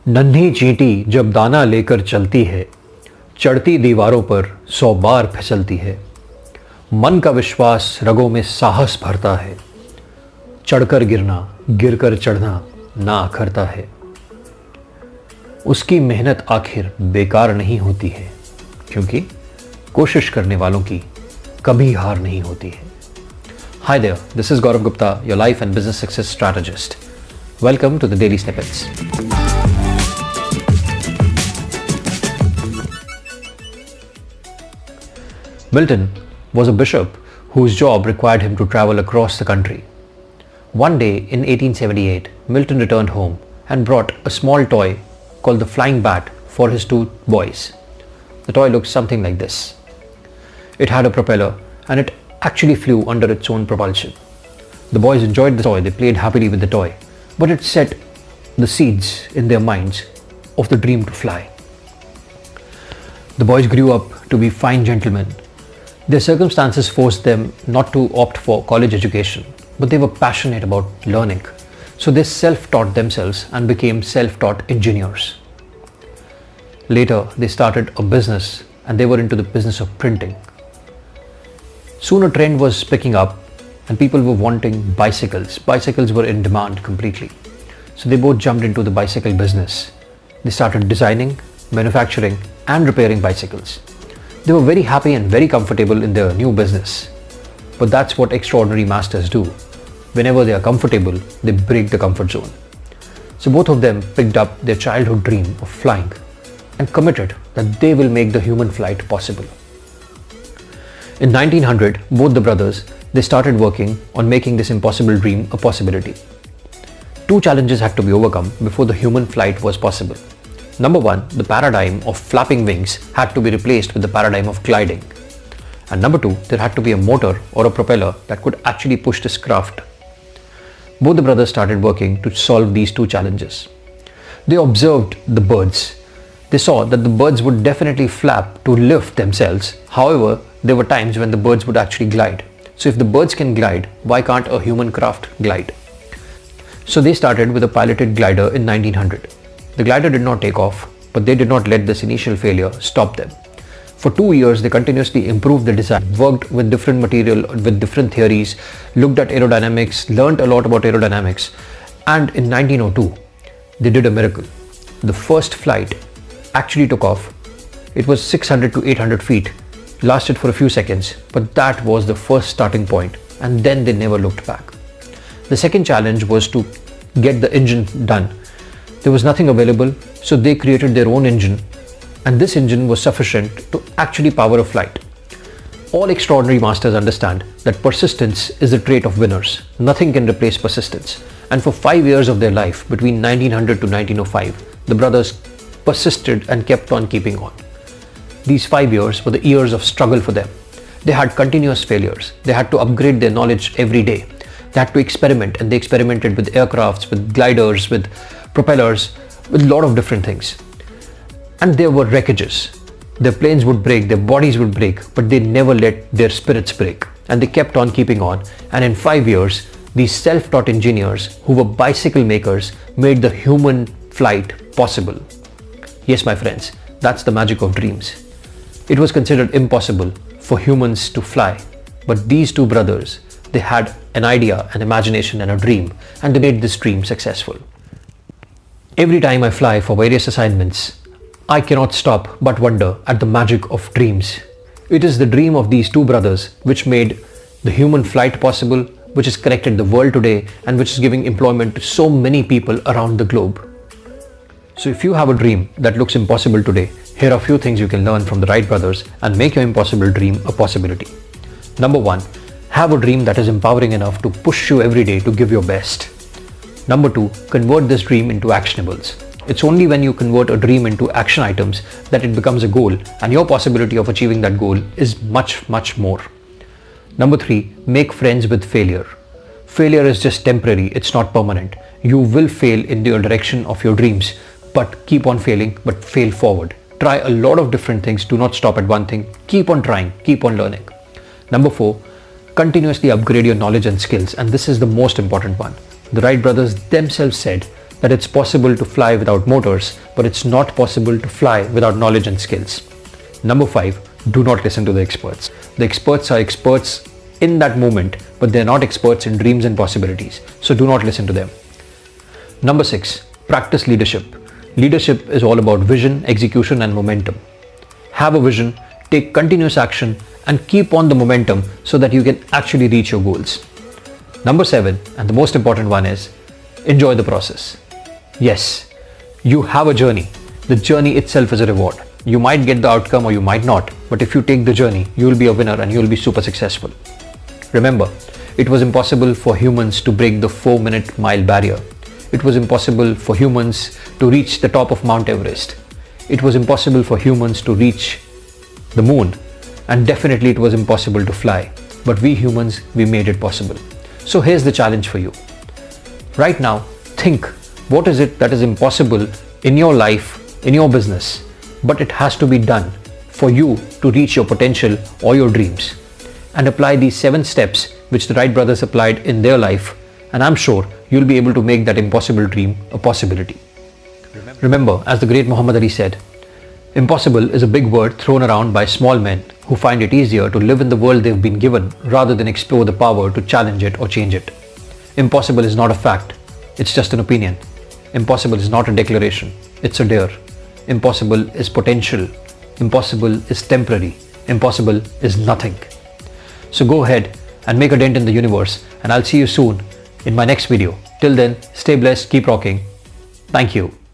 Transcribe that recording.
नन्ही चींटी जब दाना लेकर चलती है, चढ़ती दीवारों पर 100 बार फिसलती है। मन का विश्वास रगों में साहस भरता है, चढ़कर गिरना गिरकर चढ़ना ना अखरता है। उसकी मेहनत आखिर बेकार नहीं होती है, क्योंकि कोशिश करने वालों की कभी हार नहीं होती है। Hi there, this is Gaurav Gupta, your life and business success strategist. Welcome to the Daily Snippets. Milton was a bishop whose job required him to travel across the country. One day in 1878, Milton returned home and brought a small toy called the flying bat for his two boys. The toy looked something like this. It had a propeller and it actually flew under its own propulsion. The boys enjoyed the toy, they played happily with the toy, but it set the seeds in their minds of the dream to fly. The boys grew up to be fine gentlemen. Their circumstances forced them not to opt for college education, but they were passionate about learning. So they self-taught themselves and became self-taught engineers. Later, they started a business and they were into the business of printing. Soon a trend was picking up and people were wanting bicycles. Bicycles were in demand completely. So they both jumped into the bicycle business. They started designing, manufacturing and repairing bicycles. They were very happy and very comfortable in their new business. But that's what extraordinary masters do. Whenever they are comfortable, they break the comfort zone. So both of them picked up their childhood dream of flying and committed that they will make the human flight possible. In 1900, both the brothers, they started working on making this impossible dream a possibility. Two challenges had to be overcome before the human flight was possible. Number one, the paradigm of flapping wings had to be replaced with the paradigm of gliding. And number two, there had to be a motor or a propeller that could actually push this craft. Both the brothers started working to solve these two challenges. They observed the birds. They saw that the birds would definitely flap to lift themselves. However, there were times when the birds would actually glide. So if the birds can glide, why can't a human craft glide? So they started with a piloted glider in 1900. The glider did not take off, but they did not let this initial failure stop them. For 2 years, they continuously improved the design, worked with different material, with different theories, looked at aerodynamics, learned a lot about aerodynamics, and in 1902, they did a miracle. The first flight actually took off. It was 600 to 800 feet, lasted for a few seconds, but that was the first starting point, and then they never looked back. The second challenge was to get the engine done. There was nothing available, so they created their own engine, and this engine was sufficient to actually power a flight. All extraordinary masters understand that persistence is the trait of winners. Nothing can replace persistence. And for 5 years of their life, between 1900 to 1905, the brothers persisted and kept on keeping on. These 5 years were the years of struggle for them. They had continuous failures. They had to upgrade their knowledge every day. They had to experiment, and they experimented with aircrafts, with gliders, with propellers, with a lot of different things. And there were wreckages. Their planes would break, their bodies would break, but they never let their spirits break. And they kept on keeping on. And in 5 years, these self-taught engineers who were bicycle makers made the human flight possible. Yes, my friends, that's the magic of dreams. It was considered impossible for humans to fly, but these two brothers, they had an idea, an imagination and a dream, and they made this dream successful. Every time I fly for various assignments, I cannot stop but wonder at the magic of dreams. It is the dream of these two brothers which made the human flight possible, which has connected the world today, and which is giving employment to so many people around the globe. So if you have a dream that looks impossible today, here are a few things you can learn from the Wright brothers and make your impossible dream a possibility. Number one, have a dream that is empowering enough to push you every day to give your best. Number two, convert this dream into actionables. It's only when you convert a dream into action items that it becomes a goal, and your possibility of achieving that goal is much, much more. Number three, make friends with failure. Failure is just temporary, it's not permanent. You will fail in the direction of your dreams, but keep on failing, but fail forward. Try a lot of different things, do not stop at one thing, keep on trying, keep on learning. Number four, continuously upgrade your knowledge and skills, and this is the most important one. The Wright brothers themselves said that it's possible to fly without motors, but it's not possible to fly without knowledge and skills. Number 5, do not listen to the experts. The experts are experts in that moment, but they're not experts in dreams and possibilities. So do not listen to them. Number 6, practice leadership. Leadership is all about vision, execution, and momentum. Have a vision, take continuous action, and keep on the momentum so that you can actually reach your goals. Number 7, and the most important one, is enjoy the process. Yes, you have a journey. The journey itself is a reward. You might get the outcome or you might not, but if you take the journey, you will be a winner and you will be super successful. Remember, it was impossible for humans to break the 4-minute mile barrier. It was impossible for humans to reach the top of Mount Everest. It was impossible for humans to reach the moon. And definitely it was impossible to fly. But we humans, we made it possible. So here's the challenge for you. Right now, think, what is it that is impossible in your life, in your business, but it has to be done for you to reach your potential or your dreams. And apply these 7 steps which the Wright brothers applied in their life, and I'm sure you'll be able to make that impossible dream a possibility. Remember, as the great Muhammad Ali said, impossible is a big word thrown around by small men who find it easier to live in the world they've been given rather than explore the power to challenge it or change it. Impossible is not a fact, it's just an opinion. Impossible is not a declaration, it's a dare. Impossible is potential. Impossible is temporary. Impossible is nothing. So go ahead and make a dent in the universe, and I'll see you soon in my next video. Till then, stay blessed, keep rocking. Thank you.